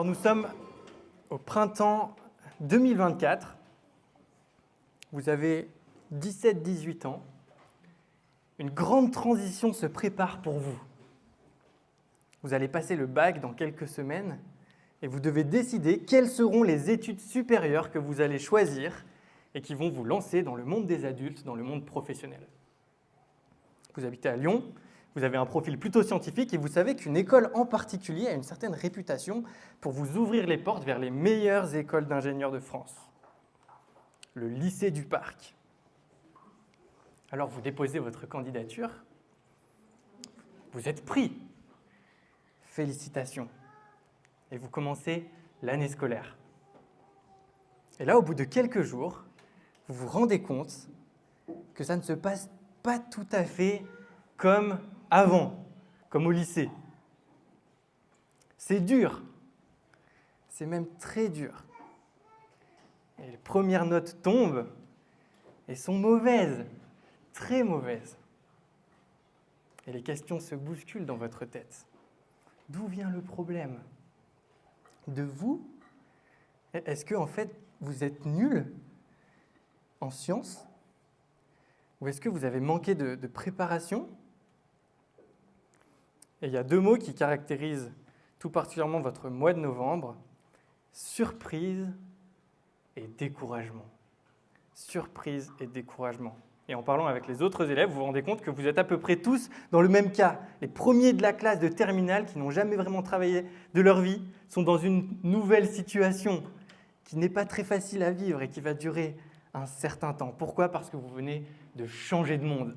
Alors nous sommes au printemps 2024. Vous avez 17-18 ans. Une grande transition se prépare pour vous. Vous allez passer le bac dans quelques semaines et vous devez décider quelles seront les études supérieures que vous allez choisir et qui vont vous lancer dans le monde des adultes, dans le monde professionnel. Vous habitez à Lyon, vous avez un profil plutôt scientifique et vous savez qu'une école en particulier a une certaine réputation pour vous ouvrir les portes vers les meilleures écoles d'ingénieurs de France. Le lycée du Parc. Alors vous déposez votre candidature, vous êtes pris. Félicitations. Et vous commencez l'année scolaire. Et là, au bout de quelques jours, vous vous rendez compte que ça ne se passe pas tout à fait comme avant, comme au lycée. C'est dur. C'est même très dur. Et les premières notes tombent et sont mauvaises, très mauvaises. Et les questions se bousculent dans votre tête. D'où vient le problème ? De vous ? Est-ce que, en fait, vous êtes nul en sciences ? Ou est-ce que vous avez manqué de préparation ? Et il y a deux mots qui caractérisent tout particulièrement votre mois de novembre, surprise et découragement. Surprise et découragement. Et en parlant avec les autres élèves, vous vous rendez compte que vous êtes à peu près tous dans le même cas. Les premiers de la classe de terminale qui n'ont jamais vraiment travaillé de leur vie sont dans une nouvelle situation qui n'est pas très facile à vivre et qui va durer un certain temps. Pourquoi ? Parce que vous venez de changer de monde.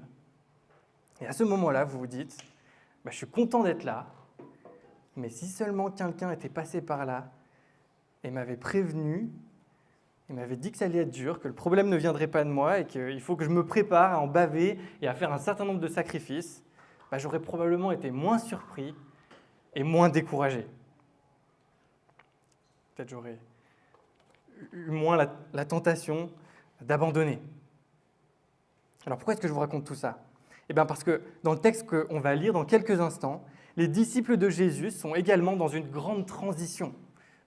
Et à ce moment-là, vous vous dites, je suis content d'être là, mais si seulement quelqu'un était passé par là et m'avait prévenu, il m'avait dit que ça allait être dur, que le problème ne viendrait pas de moi et qu'il faut que je me prépare à en baver et à faire un certain nombre de sacrifices, j'aurais probablement été moins surpris et moins découragé. Peut-être j'aurais eu moins la tentation d'abandonner. Alors pourquoi est-ce que je vous raconte tout ça ? Parce que dans le texte qu'on va lire dans quelques instants, les disciples de Jésus sont également dans une grande transition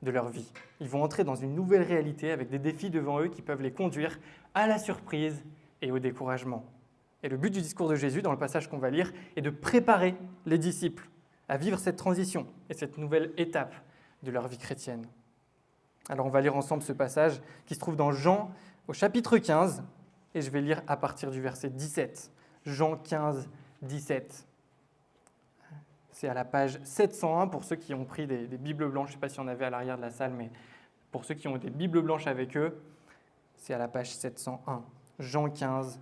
de leur vie. Ils vont entrer dans une nouvelle réalité avec des défis devant eux qui peuvent les conduire à la surprise et au découragement. Et le but du discours de Jésus, dans le passage qu'on va lire, est de préparer les disciples à vivre cette transition et cette nouvelle étape de leur vie chrétienne. Alors on va lire ensemble ce passage qui se trouve dans Jean au chapitre 15, et je vais lire à partir du verset 17. Jean 15, 17. C'est à la page 701 pour ceux qui ont pris des Bibles blanches. Je ne sais pas s'il y en avait à l'arrière de la salle, mais pour ceux qui ont des Bibles blanches avec eux, c'est à la page 701. Jean 15,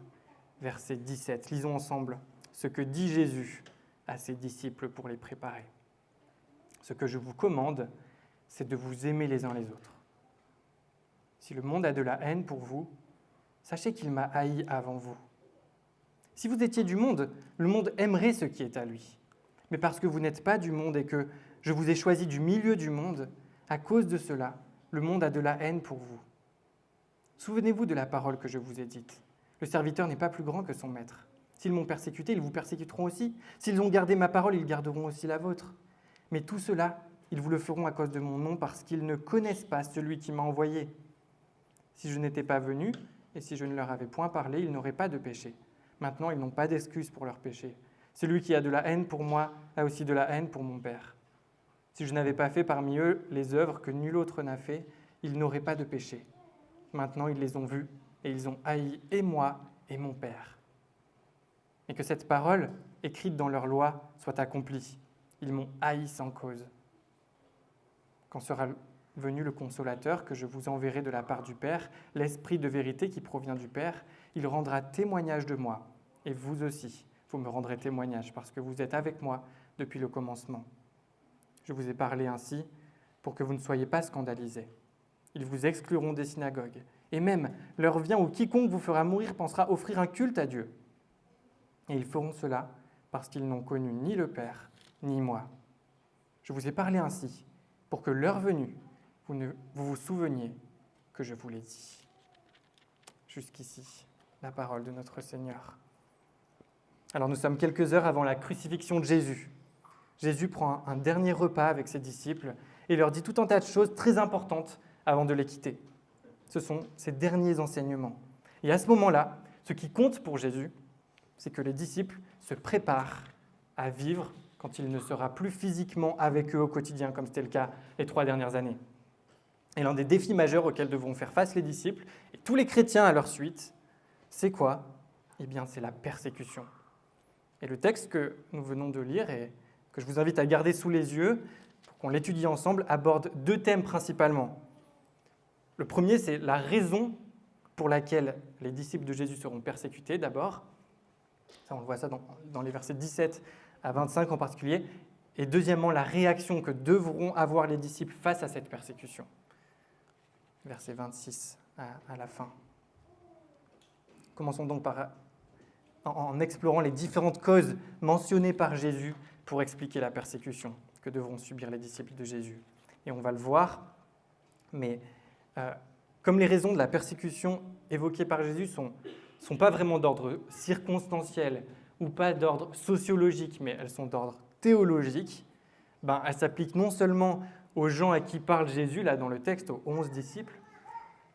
verset 17. Lisons ensemble ce que dit Jésus à ses disciples pour les préparer. Ce que je vous commande, c'est de vous aimer les uns les autres. Si le monde a de la haine pour vous, sachez qu'il m'a haï avant vous. Si vous étiez du monde, le monde aimerait ce qui est à lui. Mais parce que vous n'êtes pas du monde et que je vous ai choisi du milieu du monde, à cause de cela, le monde a de la haine pour vous. Souvenez-vous de la parole que je vous ai dite. Le serviteur n'est pas plus grand que son maître. S'ils m'ont persécuté, ils vous persécuteront aussi. S'ils ont gardé ma parole, ils garderont aussi la vôtre. Mais tout cela, ils vous le feront à cause de mon nom parce qu'ils ne connaissent pas celui qui m'a envoyé. Si je n'étais pas venu et si je ne leur avais point parlé, ils n'auraient pas de péché. Maintenant, ils n'ont pas d'excuse pour leur péché. Celui qui a de la haine pour moi a aussi de la haine pour mon Père. Si je n'avais pas fait parmi eux les œuvres que nul autre n'a fait, ils n'auraient pas de péché. Maintenant, ils les ont vus et ils ont haï et moi et mon Père. Et que cette parole, écrite dans leur loi, soit accomplie. Ils m'ont haï sans cause. Quand sera venu le Consolateur que je vous enverrai de la part du Père, l'Esprit de vérité qui provient du Père, il rendra témoignage de moi, et vous aussi. Vous me rendrez témoignage parce que vous êtes avec moi depuis le commencement. Je vous ai parlé ainsi pour que vous ne soyez pas scandalisés. Ils vous excluront des synagogues. Et même, l'heure vient où quiconque vous fera mourir pensera offrir un culte à Dieu. Et ils feront cela parce qu'ils n'ont connu ni le Père, ni moi. Je vous ai parlé ainsi pour que l'heure venue, vous vous souveniez que je vous l'ai dit. Jusqu'ici, la parole de notre Seigneur. Alors nous sommes quelques heures avant la crucifixion de Jésus. Jésus prend un dernier repas avec ses disciples et il leur dit tout un tas de choses très importantes avant de les quitter. Ce sont ses derniers enseignements. Et à ce moment-là, ce qui compte pour Jésus, c'est que les disciples se préparent à vivre quand il ne sera plus physiquement avec eux au quotidien, comme c'était le cas les 3 dernières années. Et l'un des défis majeurs auxquels devront faire face les disciples, et tous les chrétiens à leur suite, c'est quoi ? Eh bien, c'est la persécution. Et le texte que nous venons de lire et que je vous invite à garder sous les yeux, pour qu'on l'étudie ensemble, aborde 2 thèmes principalement. Le premier, c'est la raison pour laquelle les disciples de Jésus seront persécutés, d'abord. Ça, on voit ça dans les versets 17 à 25 en particulier. Et deuxièmement, la réaction que devront avoir les disciples face à cette persécution. Verset 26 à la fin. Commençons donc en explorant les différentes causes mentionnées par Jésus pour expliquer la persécution que devront subir les disciples de Jésus. Et on va le voir, mais comme les raisons de la persécution évoquées par Jésus sont pas vraiment d'ordre circonstanciel ou pas d'ordre sociologique, mais elles sont d'ordre théologique, elles s'appliquent non seulement aux gens à qui parle Jésus, là dans le texte, aux 11 disciples,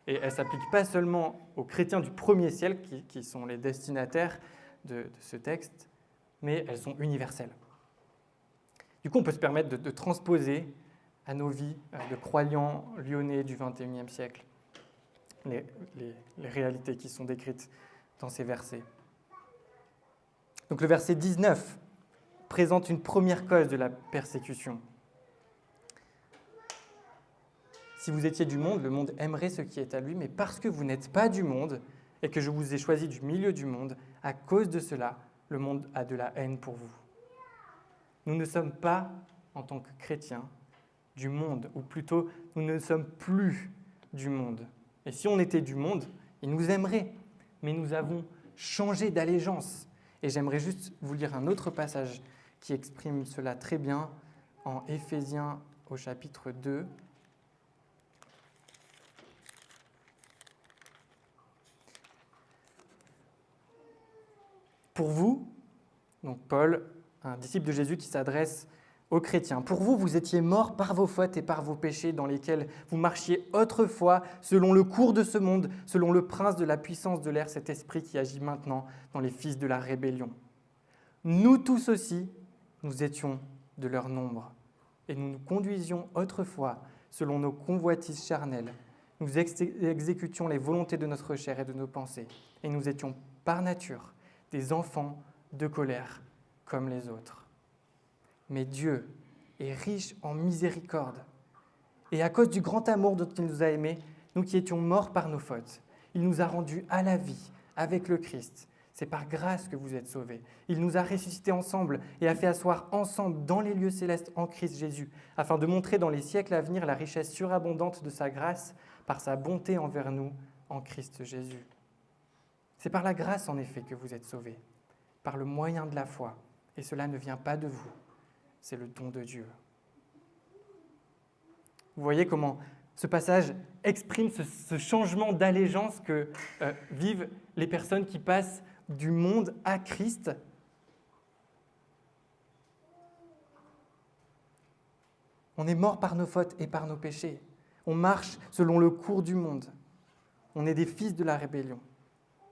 et elles ne s'appliquent pas seulement aux chrétiens du premier siècle, qui sont les destinataires de ce texte, mais elles sont universelles. Du coup, on peut se permettre de transposer à nos vies de croyants lyonnais du XXIe siècle les réalités qui sont décrites dans ces versets. Donc le verset 19 présente une première cause de la persécution. Si vous étiez du monde, le monde aimerait ce qui est à lui, mais parce que vous n'êtes pas du monde et que je vous ai choisi du milieu du monde, à cause de cela, le monde a de la haine pour vous. Nous ne sommes pas, en tant que chrétiens, du monde, ou plutôt, nous ne sommes plus du monde. Et si on était du monde, il nous aimerait, mais nous avons changé d'allégeance. Et j'aimerais juste vous lire un autre passage qui exprime cela très bien en Éphésiens au chapitre 2. Pour vous, donc Paul, un disciple de Jésus qui s'adresse aux chrétiens, pour vous, vous étiez morts par vos fautes et par vos péchés dans lesquels vous marchiez autrefois selon le cours de ce monde, selon le prince de la puissance de l'air, cet esprit qui agit maintenant dans les fils de la rébellion. Nous tous aussi, nous étions de leur nombre et nous nous conduisions autrefois selon nos convoitises charnelles. Nous exécutions les volontés de notre chair et de nos pensées et nous étions par nature des enfants de colère comme les autres. Mais Dieu est riche en miséricorde. Et à cause du grand amour dont il nous a aimés, nous qui étions morts par nos fautes, il nous a rendus à la vie avec le Christ. C'est par grâce que vous êtes sauvés. Il nous a ressuscités ensemble et a fait asseoir ensemble dans les lieux célestes en Christ Jésus, afin de montrer dans les siècles à venir la richesse surabondante de sa grâce par sa bonté envers nous en Christ Jésus. C'est par la grâce, en effet, que vous êtes sauvés, par le moyen de la foi. Et cela ne vient pas de vous, c'est le don de Dieu. Vous voyez comment ce passage exprime ce changement d'allégeance que vivent les personnes qui passent du monde à Christ. On est mort par nos fautes et par nos péchés. On marche selon le cours du monde. On est des fils de la rébellion.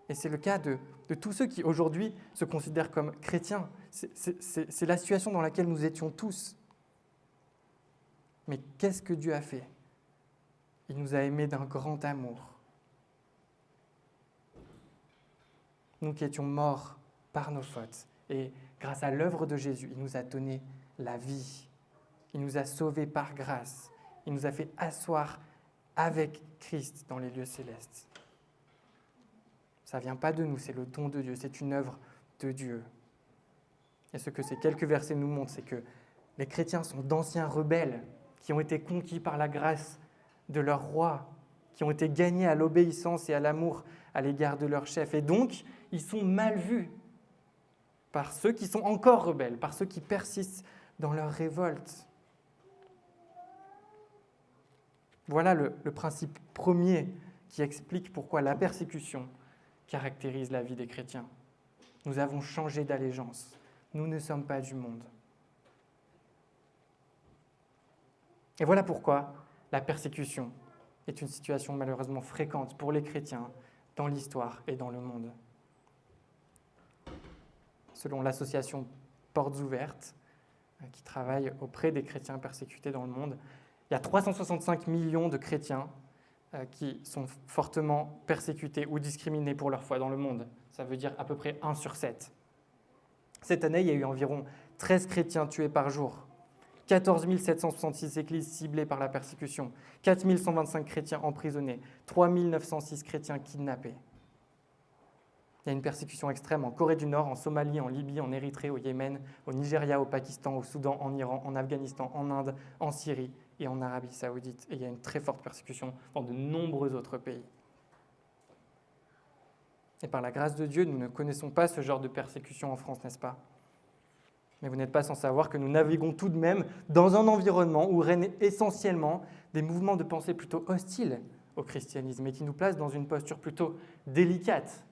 Et c'est le cas de tous ceux qui aujourd'hui se considèrent comme chrétiens. C'est la situation dans laquelle nous étions tous. Mais qu'est-ce que Dieu a fait ? Il nous a aimés d'un grand amour. Nous qui étions morts par nos fautes. Et grâce à l'œuvre de Jésus, il nous a donné la vie. Il nous a sauvés par grâce. Il nous a fait asseoir avec Christ dans les lieux célestes. Ça ne vient pas de nous, c'est le don de Dieu, c'est une œuvre de Dieu. Et ce que ces quelques versets nous montrent, c'est que les chrétiens sont d'anciens rebelles qui ont été conquis par la grâce de leur roi, qui ont été gagnés à l'obéissance et à l'amour à l'égard de leur chef. Et donc, ils sont mal vus par ceux qui sont encore rebelles, par ceux qui persistent dans leur révolte. Voilà le principe premier qui explique pourquoi la persécution caractérise la vie des chrétiens. Nous avons changé d'allégeance. Nous ne sommes pas du monde. Et voilà pourquoi la persécution est une situation malheureusement fréquente pour les chrétiens dans l'histoire et dans le monde. Selon l'association Portes Ouvertes, qui travaille auprès des chrétiens persécutés dans le monde, il y a 365 millions de chrétiens qui sont fortement persécutés ou discriminés pour leur foi dans le monde. Ça veut dire à peu près 1 sur 7. Cette année, il y a eu environ 13 chrétiens tués par jour, 14 766 églises ciblées par la persécution, 4 125 chrétiens emprisonnés, 3 906 chrétiens kidnappés. Il y a une persécution extrême en Corée du Nord, en Somalie, en Libye, en Érythrée, au Yémen, au Nigeria, au Pakistan, au Soudan, en Iran, en Afghanistan, en Inde, en Syrie et en Arabie Saoudite. Et il y a une très forte persécution dans de nombreux autres pays. Et par la grâce de Dieu, nous ne connaissons pas ce genre de persécution en France, n'est-ce pas ? Mais vous n'êtes pas sans savoir que nous naviguons tout de même dans un environnement où règnent essentiellement des mouvements de pensée plutôt hostiles au christianisme et qui nous placent dans une posture plutôt délicate.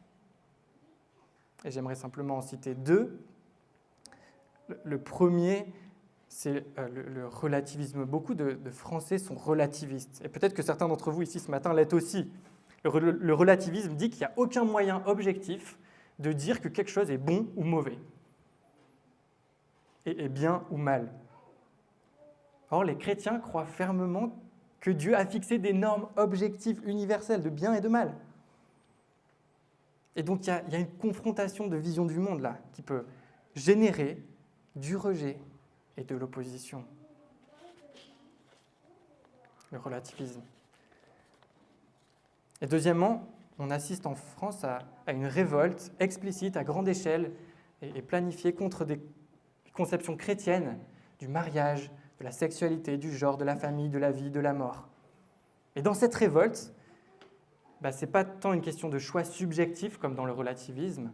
Et j'aimerais simplement en citer 2. Le premier, c'est le relativisme. Beaucoup de Français sont relativistes. Et peut-être que certains d'entre vous ici ce matin l'êtes aussi. Le relativisme dit qu'il n'y a aucun moyen objectif de dire que quelque chose est bon ou mauvais, et est bien ou mal. Or, les chrétiens croient fermement que Dieu a fixé des normes objectives universelles de bien et de mal. Et donc, il y a une confrontation de vision du monde là, qui peut générer du rejet et de l'opposition. Le relativisme. Et deuxièmement, on assiste en France à une révolte explicite à grande échelle et planifiée contre des conceptions chrétiennes du mariage, de la sexualité, du genre, de la famille, de la vie, de la mort. Et dans cette révolte, ce n'est pas tant une question de choix subjectif comme dans le relativisme.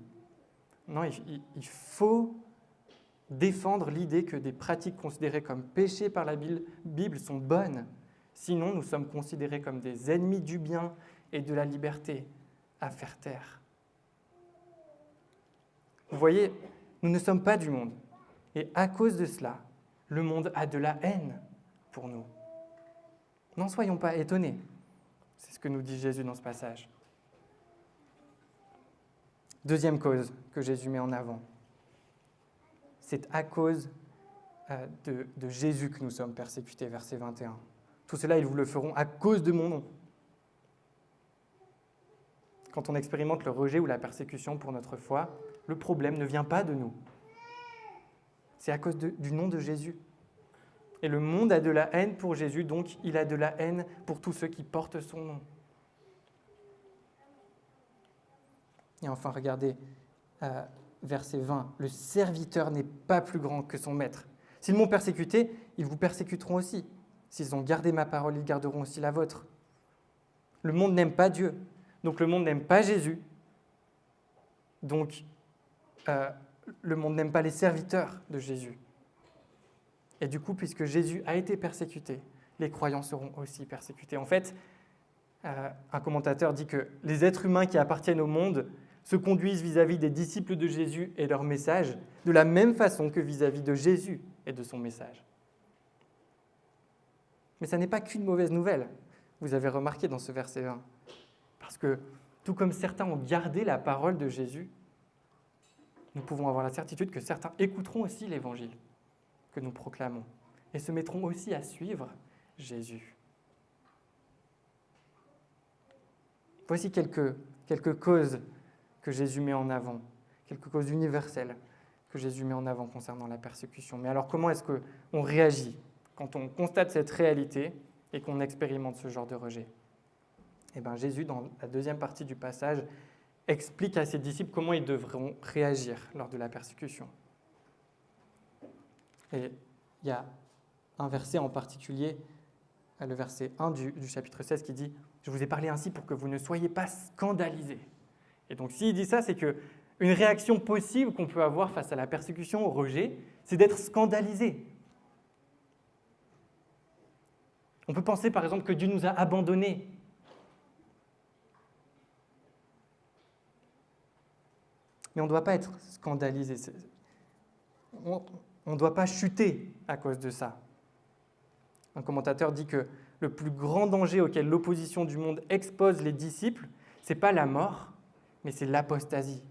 Non, il faut défendre l'idée que des pratiques considérées comme péchées par la Bible sont bonnes. Sinon, nous sommes considérés comme des ennemis du bien et de la liberté à faire taire. Vous voyez, nous ne sommes pas du monde. Et à cause de cela, le monde a de la haine pour nous. N'en soyons pas étonnés. C'est ce que nous dit Jésus dans ce passage. Deuxième cause que Jésus met en avant. C'est à cause de Jésus que nous sommes persécutés, verset 21. Tout cela, ils vous le feront à cause de mon nom. Quand on expérimente le rejet ou la persécution pour notre foi, le problème ne vient pas de nous. C'est à cause du nom de Jésus. Et le monde a de la haine pour Jésus, donc il a de la haine pour tous ceux qui portent son nom. Et enfin, regardez verset 20. Le serviteur n'est pas plus grand que son maître. S'ils m'ont persécuté, ils vous persécuteront aussi. S'ils ont gardé ma parole, ils garderont aussi la vôtre. Le monde n'aime pas Dieu. Donc le monde n'aime pas Jésus. Donc le monde n'aime pas les serviteurs de Jésus. Et du coup, puisque Jésus a été persécuté, les croyants seront aussi persécutés. En fait, un commentateur dit que les êtres humains qui appartiennent au monde se conduisent vis-à-vis des disciples de Jésus et leur message de la même façon que vis-à-vis de Jésus et de son message. Mais ça n'est pas qu'une mauvaise nouvelle, vous avez remarqué dans ce verset 1. Parce que, tout comme certains ont gardé la parole de Jésus, nous pouvons avoir la certitude que certains écouteront aussi l'évangile que nous proclamons et se mettront aussi à suivre Jésus. Voici quelques causes que Jésus met en avant, quelques causes universelles que Jésus met en avant concernant la persécution. Mais alors, comment est-ce qu'on réagit quand on constate cette réalité et qu'on expérimente ce genre de rejet ? Eh bien, Jésus, dans la deuxième partie du passage, explique à ses disciples comment ils devront réagir lors de la persécution. Et il y a un verset en particulier, le verset 1 du chapitre 16, qui dit « Je vous ai parlé ainsi pour que vous ne soyez pas scandalisés ». Et donc, s'il dit ça, c'est qu'une réaction possible qu'on peut avoir face à la persécution, au rejet, c'est d'être scandalisé. On peut penser, par exemple, que Dieu nous a abandonnés. Mais on ne doit pas être scandalisé. On ne doit pas chuter à cause de ça. Un commentateur dit que le plus grand danger auquel l'opposition du monde expose les disciples, ce n'est pas la mort, mais c'est l'apostasie.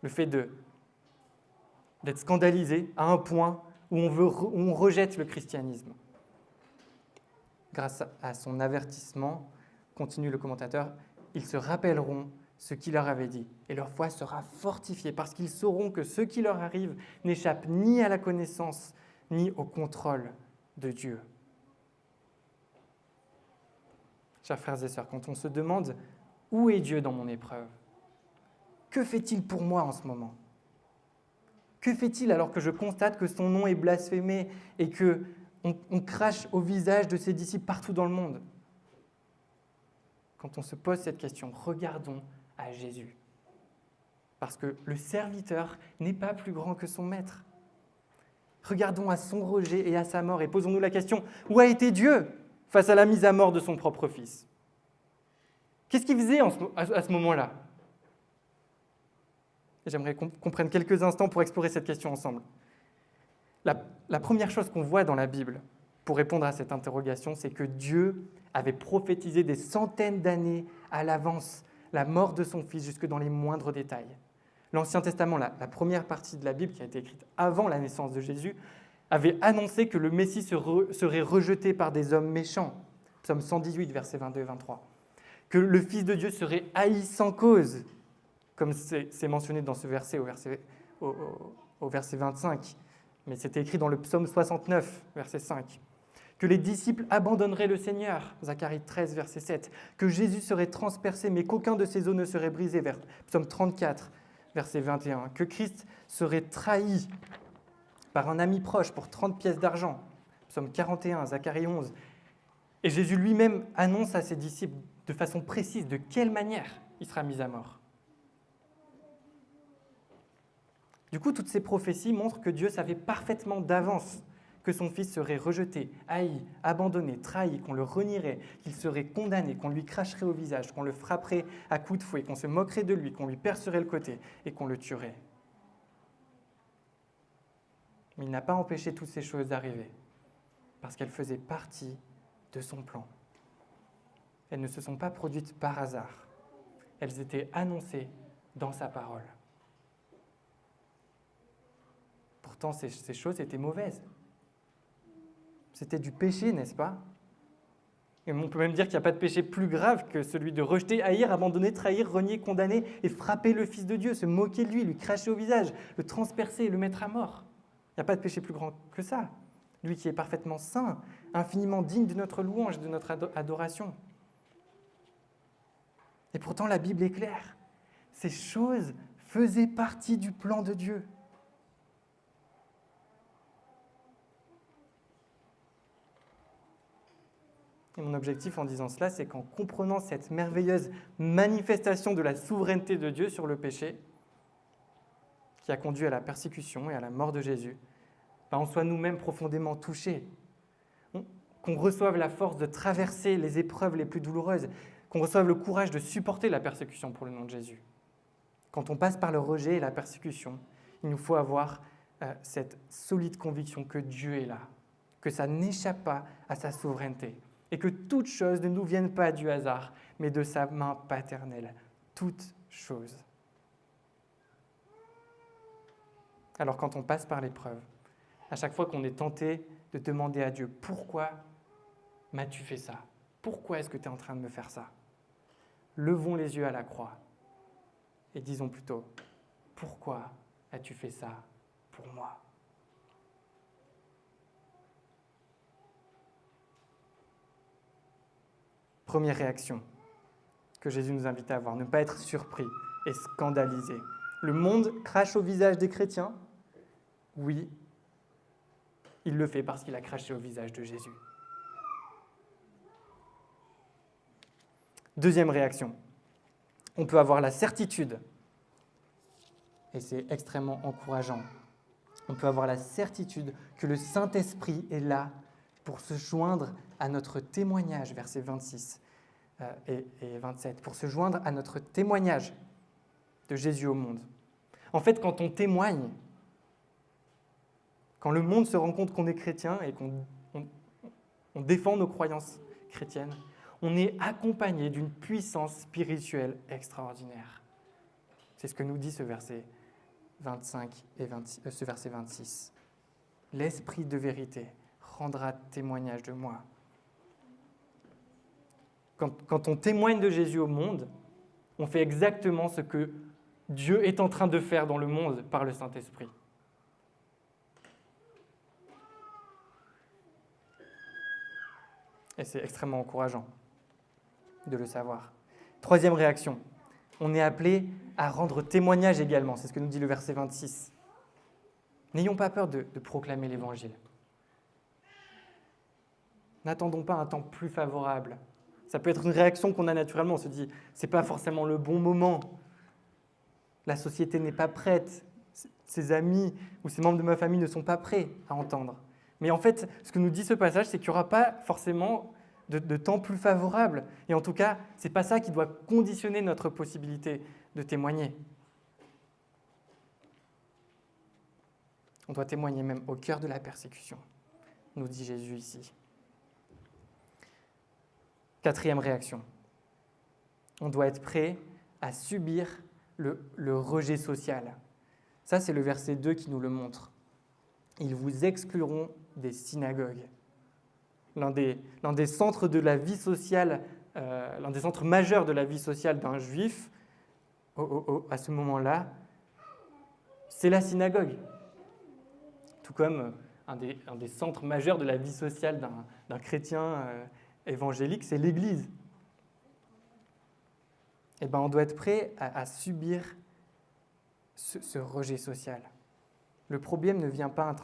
Le fait d'être scandalisé à un point où on rejette le christianisme. Grâce à son avertissement, continue le commentateur, ils se rappelleront ce qu'il leur avait dit, et leur foi sera fortifiée, parce qu'ils sauront que ce qui leur arrive n'échappe ni à la connaissance, ni au contrôle de Dieu. Chers frères et sœurs, quand on se demande « Où est Dieu dans mon épreuve ? Que fait-il pour moi en ce moment ? Que fait-il alors que je constate que son nom est blasphémé et qu'on crache au visage de ses disciples partout dans le monde ?» Quand on se pose cette question, regardons à Jésus. Parce que le serviteur n'est pas plus grand que son maître. Regardons à son rejet et à sa mort et posons-nous la question, où a été Dieu face à la mise à mort de son propre fils ? Qu'est-ce qu'il faisait à ce moment-là ? Et j'aimerais qu'on prenne quelques instants pour explorer cette question ensemble. La première chose qu'on voit dans la Bible pour répondre à cette interrogation, c'est que Dieu avait prophétisé des centaines d'années à l'avance la mort de son fils jusque dans les moindres détails. L'Ancien Testament, la première partie de la Bible qui a été écrite avant la naissance de Jésus, avait annoncé que le Messie serait rejeté par des hommes méchants. Psaume 118, versets 22 et 23. Que le Fils de Dieu serait haï sans cause, comme c'est mentionné dans ce verset au verset 25, mais c'était écrit dans le psaume 69, verset 5. Que les disciples abandonneraient le Seigneur, Zacharie 13, verset 7. Que Jésus serait transpercé, mais qu'aucun de ses os ne serait brisé, psaume 34, verset 21. Que Christ serait trahi par un ami proche pour 30 pièces d'argent, psaume 41, Zacharie 11. Et Jésus lui-même annonce à ses disciples de façon précise de quelle manière il sera mis à mort. Du coup, toutes ces prophéties montrent que Dieu savait parfaitement d'avance que son fils serait rejeté, haï, abandonné, trahi, qu'on le renierait, qu'il serait condamné, qu'on lui cracherait au visage, qu'on le frapperait à coups de fouet, qu'on se moquerait de lui, qu'on lui percerait le côté et qu'on le tuerait. Mais il n'a pas empêché toutes ces choses d'arriver, parce qu'elles faisaient partie de son plan. Elles ne se sont pas produites par hasard. Elles étaient annoncées dans sa parole. Pourtant, ces choses étaient mauvaises. C'était du péché, n'est-ce pas ? Et on peut même dire qu'il n'y a pas de péché plus grave que celui de rejeter, haïr, abandonner, trahir, renier, condamner et frapper le Fils de Dieu, se moquer de lui cracher au visage, le transpercer et le mettre à mort. Il n'y a pas de péché plus grand que ça. Lui qui est parfaitement saint, infiniment digne de notre louange, de notre adoration. Et pourtant, la Bible est claire. Ces choses faisaient partie du plan de Dieu. Et mon objectif en disant cela, c'est qu'en comprenant cette merveilleuse manifestation de la souveraineté de Dieu sur le péché, qui a conduit à la persécution et à la mort de Jésus, on soit nous-mêmes profondément touchés, qu'on reçoive la force de traverser les épreuves les plus douloureuses, qu'on reçoive le courage de supporter la persécution pour le nom de Jésus. Quand on passe par le rejet et la persécution, il nous faut avoir cette solide conviction que Dieu est là, que ça n'échappe pas à sa souveraineté, et que toutes choses ne nous viennent pas du hasard, mais de sa main paternelle. Toutes choses. Alors quand on passe par l'épreuve, à chaque fois qu'on est tenté de demander à Dieu « Pourquoi m'as-tu fait ça ? Pourquoi est-ce que tu es en train de me faire ça ?» Levons les yeux à la croix et disons plutôt « Pourquoi as-tu fait ça pour moi ?» Première réaction que Jésus nous invite à avoir, ne pas être surpris et scandalisé. Le monde crache au visage des chrétiens. Oui, il le fait parce qu'il a craché au visage de Jésus. Deuxième réaction, on peut avoir la certitude, et c'est extrêmement encourageant, on peut avoir la certitude que le Saint-Esprit est là pour se joindre à notre témoignage, versets 26 et 27, pour se joindre à notre témoignage de Jésus au monde. En fait, quand on témoigne, quand le monde se rend compte qu'on est chrétien et qu'on on défend nos croyances chrétiennes, on est accompagné d'une puissance spirituelle extraordinaire. C'est ce que nous dit ce verset 25 et ce verset 26. L'Esprit de vérité rendra témoignage de moi. Quand on témoigne de Jésus au monde, on fait exactement ce que Dieu est en train de faire dans le monde par le Saint-Esprit. Et c'est extrêmement encourageant de le savoir. Troisième réaction, on est appelé à rendre témoignage également, c'est ce que nous dit le verset 26. N'ayons pas peur de proclamer l'Évangile. N'attendons pas un temps plus favorable. Ça peut être une réaction qu'on a naturellement, on se dit, c'est pas forcément le bon moment, la société n'est pas prête, ses amis ou ses membres de ma famille ne sont pas prêts à entendre. Mais en fait, ce que nous dit ce passage, c'est qu'il n'y aura pas forcément de temps plus favorable. Et en tout cas, ce n'est pas ça qui doit conditionner notre possibilité de témoigner. On doit témoigner même au cœur de la persécution, nous dit Jésus ici. Quatrième réaction, on doit être prêt à subir le rejet social. Ça, c'est le verset 2 qui nous le montre. Ils vous excluront des synagogues. L'un des centres de la vie sociale, l'un des centres majeurs de la vie sociale d'un juif, à ce moment-là, c'est la synagogue. Tout comme un des centres majeurs de la vie sociale d'un chrétien évangélique, c'est l'Église. Eh bien, on doit être prêt à subir ce rejet social. Le problème ne vient pas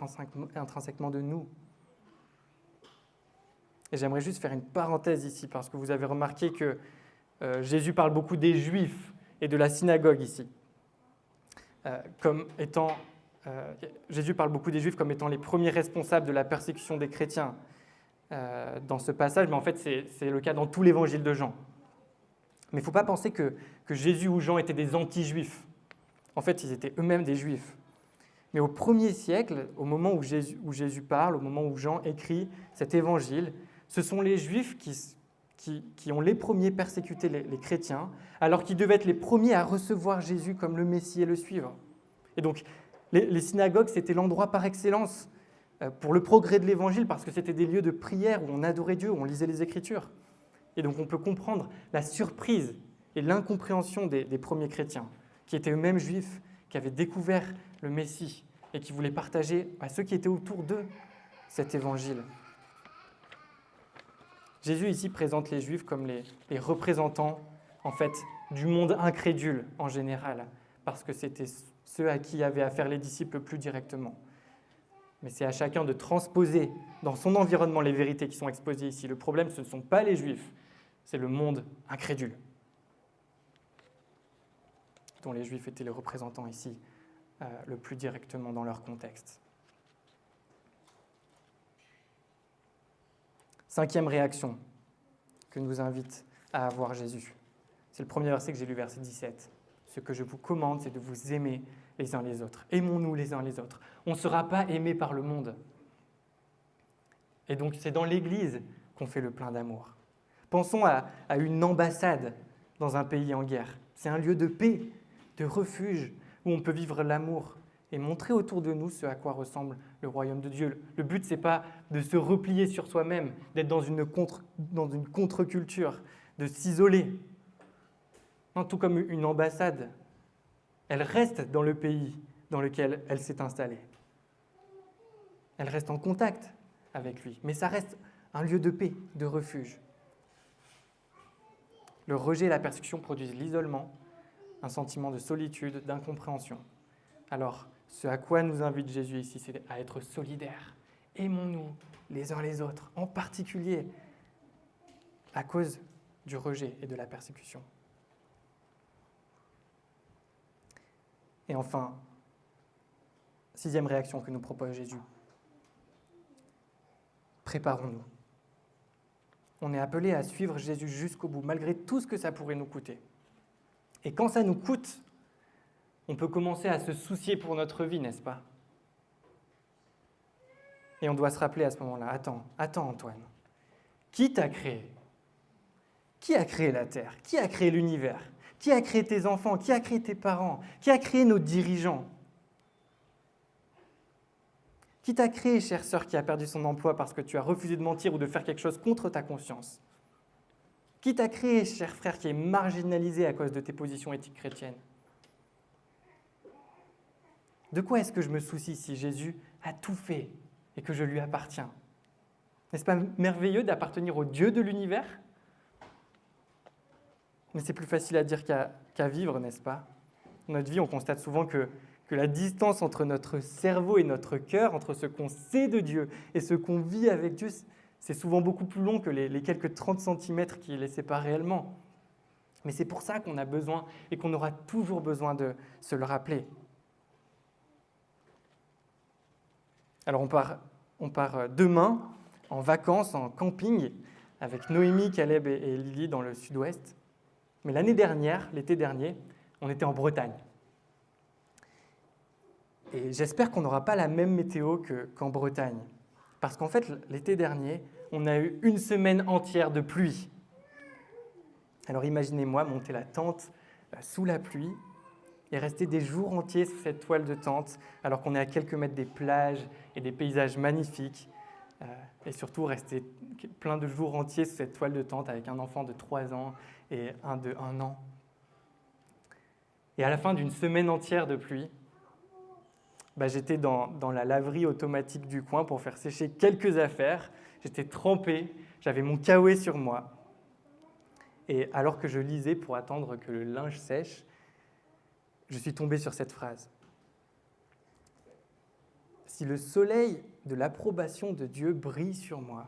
intrinsèquement de nous. Et j'aimerais juste faire une parenthèse ici, parce que vous avez remarqué que Jésus parle beaucoup des Juifs et de la synagogue ici. Jésus parle beaucoup des Juifs comme étant les premiers responsables de la persécution des chrétiens dans ce passage, mais en fait c'est le cas dans tout l'évangile de Jean. Mais il ne faut pas penser que Jésus ou Jean étaient des anti-juifs. En fait, ils étaient eux-mêmes des juifs. Mais au 1er siècle, au moment où Jésus parle, au moment où Jean écrit cet évangile, ce sont les juifs qui ont les premiers persécuté les chrétiens, alors qu'ils devaient être les premiers à recevoir Jésus comme le Messie et le suivre. Et donc, les synagogues, c'était l'endroit par excellence pour le progrès de l'évangile, parce que c'était des lieux de prière où on adorait Dieu, où on lisait les Écritures. Et donc, on peut comprendre la surprise et l'incompréhension des premiers chrétiens, qui étaient eux-mêmes juifs, qui avaient découvert le Messie et qui voulaient partager à ceux qui étaient autour d'eux cet évangile. Jésus ici présente les Juifs comme les représentants en fait, du monde incrédule en général, parce que c'était ceux à qui avaient affaire les disciples plus directement. Mais c'est à chacun de transposer dans son environnement les vérités qui sont exposées ici. Le problème, ce ne sont pas les Juifs, c'est le monde incrédule, dont les Juifs étaient les représentants ici le plus directement dans leur contexte. Cinquième réaction que nous invite à avoir Jésus. C'est le premier verset que j'ai lu, verset 17. Ce que je vous commande, c'est de vous aimer les uns les autres. Aimons-nous les uns les autres. On ne sera pas aimés par le monde. Et donc, c'est dans l'Église qu'on fait le plein d'amour. Pensons à une ambassade dans un pays en guerre. C'est un lieu de paix, de refuge, où on peut vivre l'amour et montrer autour de nous ce à quoi ressemble le royaume de Dieu. Le but, ce n'est pas de se replier sur soi-même, d'être dans une contre-culture, de s'isoler. Non, tout comme une ambassade, elle reste dans le pays dans lequel elle s'est installée. Elle reste en contact avec lui, mais ça reste un lieu de paix, de refuge. Le rejet et la persécution produisent l'isolement, un sentiment de solitude, d'incompréhension. Alors, ce à quoi nous invite Jésus ici, c'est à être solidaires. Aimons-nous les uns les autres, en particulier à cause du rejet et de la persécution. Et enfin, sixième réaction que nous propose Jésus. Préparons-nous. On est appelé à suivre Jésus jusqu'au bout, malgré tout ce que ça pourrait nous coûter. Et quand ça nous coûte, on peut commencer à se soucier pour notre vie, n'est-ce pas? Et on doit se rappeler à ce moment-là, attends Antoine, Qui t'a créé? Qui a créé la Terre? Qui a créé l'univers? Qui a créé tes enfants? Qui a créé tes parents? Qui a créé nos dirigeants? Qui t'a créé, chère sœur, qui a perdu son emploi parce que tu as refusé de mentir ou de faire quelque chose contre ta conscience? Qui t'a créé, cher frère, qui est marginalisé à cause de tes positions éthiques chrétiennes? De quoi est-ce que je me soucie si Jésus a tout fait et que je lui appartiens? N'est-ce pas merveilleux d'appartenir au Dieu de l'univers? Mais c'est plus facile à dire qu'à vivre, n'est-ce pas? Dans notre vie, on constate souvent que la distance entre notre cerveau et notre cœur, entre ce qu'on sait de Dieu et ce qu'on vit avec Dieu, c'est souvent beaucoup plus long que les quelques 30 centimètres qui les séparent réellement. Mais c'est pour ça qu'on a besoin et qu'on aura toujours besoin de se le rappeler. Alors on part demain en vacances, en camping, avec Noémie, Caleb et Lily dans le sud-ouest. Mais l'année dernière, l'été dernier, on était en Bretagne. Et j'espère qu'on n'aura pas la même météo qu'en Bretagne. Parce qu'en fait, l'été dernier, on a eu une semaine entière de pluie. Alors imaginez-moi monter la tente sous la pluie et rester des jours entiers sous cette toile de tente, alors qu'on est à quelques mètres des plages et des paysages magnifiques. Et surtout rester plein de jours entiers sous cette toile de tente avec un enfant de 3 ans et un de 1 an. Et à la fin d'une semaine entière de pluie, j'étais dans la laverie automatique du coin pour faire sécher quelques affaires. J'étais trempé, j'avais mon kawaii sur moi. Et alors que je lisais pour attendre que le linge sèche, je suis tombé sur cette phrase. Si le soleil de l'approbation de Dieu brille sur moi,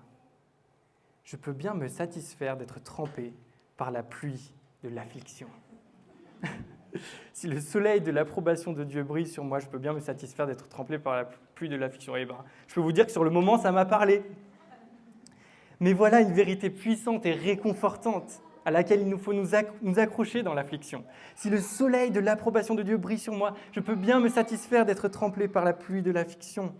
je peux bien me satisfaire d'être trempé par la pluie de l'affliction. Si le soleil de l'approbation de Dieu brille sur moi, je peux bien me satisfaire d'être trempé par la pluie de l'affliction. Et je peux vous dire que sur le moment, ça m'a parlé. Mais voilà une vérité puissante et réconfortante à laquelle il nous faut nous accrocher dans l'affliction. Si le soleil de l'approbation de Dieu brille sur moi, je peux bien me satisfaire d'être trempé par la pluie de l'affliction.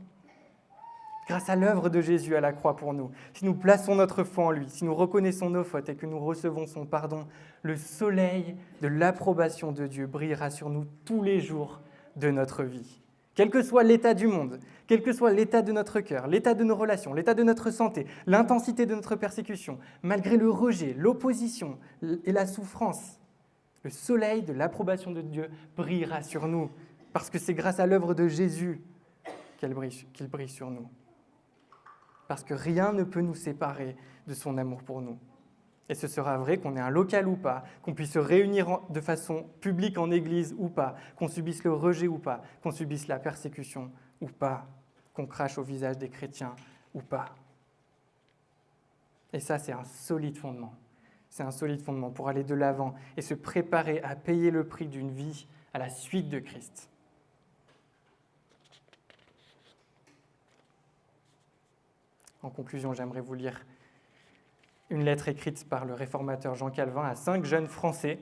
Grâce à l'œuvre de Jésus à la croix pour nous, si nous plaçons notre foi en lui, si nous reconnaissons nos fautes et que nous recevons son pardon, le soleil de l'approbation de Dieu brillera sur nous tous les jours de notre vie. Quel que soit l'état du monde, quel que soit l'état de notre cœur, l'état de nos relations, l'état de notre santé, l'intensité de notre persécution, malgré le rejet, l'opposition et la souffrance, le soleil de l'approbation de Dieu brillera sur nous, parce que c'est grâce à l'œuvre de Jésus qu'il brille sur nous. Parce que rien ne peut nous séparer de son amour pour nous. Et ce sera vrai qu'on ait un local ou pas, qu'on puisse se réunir de façon publique en église ou pas, qu'on subisse le rejet ou pas, qu'on subisse la persécution ou pas, qu'on crache au visage des chrétiens ou pas. Et ça, c'est un solide fondement. C'est un solide fondement pour aller de l'avant et se préparer à payer le prix d'une vie à la suite de Christ. En conclusion, j'aimerais vous lire une lettre écrite par le réformateur Jean Calvin à 5 jeunes Français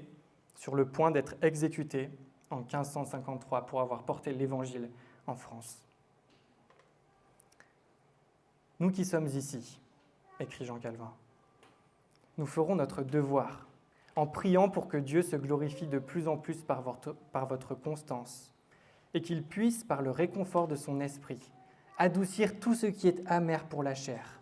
sur le point d'être exécutés en 1553 pour avoir porté l'Évangile en France. « Nous qui sommes ici, écrit Jean Calvin, nous ferons notre devoir en priant pour que Dieu se glorifie de plus en plus par votre constance et qu'il puisse, par le réconfort de son esprit, adoucir tout ce qui est amer pour la chair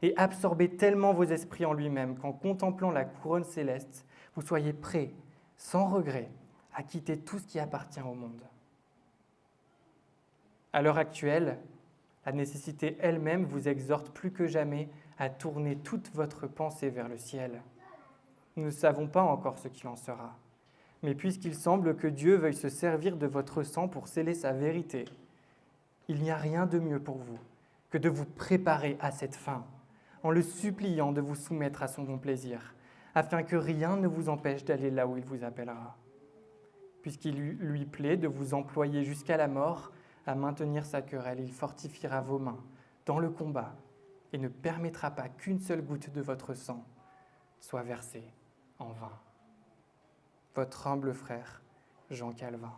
et absorber tellement vos esprits en lui-même qu'en contemplant la couronne céleste, vous soyez prêts, sans regret, à quitter tout ce qui appartient au monde. À l'heure actuelle, la nécessité elle-même vous exhorte plus que jamais à tourner toute votre pensée vers le ciel. Nous ne savons pas encore ce qu'il en sera, mais puisqu'il semble que Dieu veuille se servir de votre sang pour sceller sa vérité, il n'y a rien de mieux pour vous que de vous préparer à cette fin, en le suppliant de vous soumettre à son bon plaisir, afin que rien ne vous empêche d'aller là où il vous appellera. Puisqu'il lui plaît de vous employer jusqu'à la mort à maintenir sa querelle, il fortifiera vos mains dans le combat et ne permettra pas qu'une seule goutte de votre sang soit versée en vain. Votre humble frère, Jean Calvin.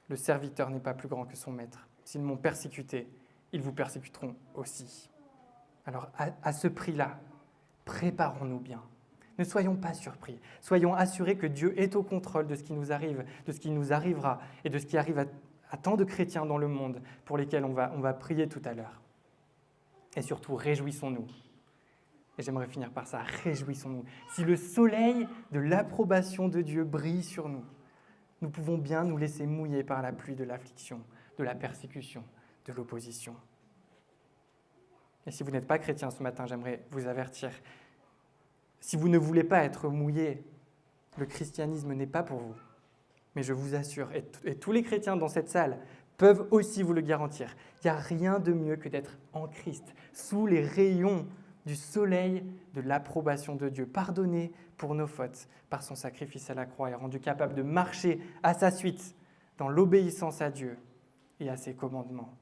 Le serviteur n'est pas plus grand que son maître. s'ils m'ont persécuté, ils vous persécuteront aussi. Alors, à ce prix-là, préparons-nous bien. Ne soyons pas surpris. Soyons assurés que Dieu est au contrôle de ce qui nous arrive, de ce qui nous arrivera et de ce qui arrive à tant de chrétiens dans le monde pour lesquels on va prier tout à l'heure. Et surtout, réjouissons-nous. Et j'aimerais finir par ça, réjouissons-nous. Si le soleil de l'approbation de Dieu brille sur nous, nous pouvons bien nous laisser mouiller par la pluie de l'affliction, de la persécution, de l'opposition. Et si vous n'êtes pas chrétien ce matin, j'aimerais vous avertir. Si vous ne voulez pas être mouillé, le christianisme n'est pas pour vous. Mais je vous assure, et tous les chrétiens dans cette salle peuvent aussi vous le garantir, il n'y a rien de mieux que d'être en Christ, sous les rayons du soleil de l'approbation de Dieu, pardonné pour nos fautes par son sacrifice à la croix et rendu capable de marcher à sa suite dans l'obéissance à Dieu et à ses commandements.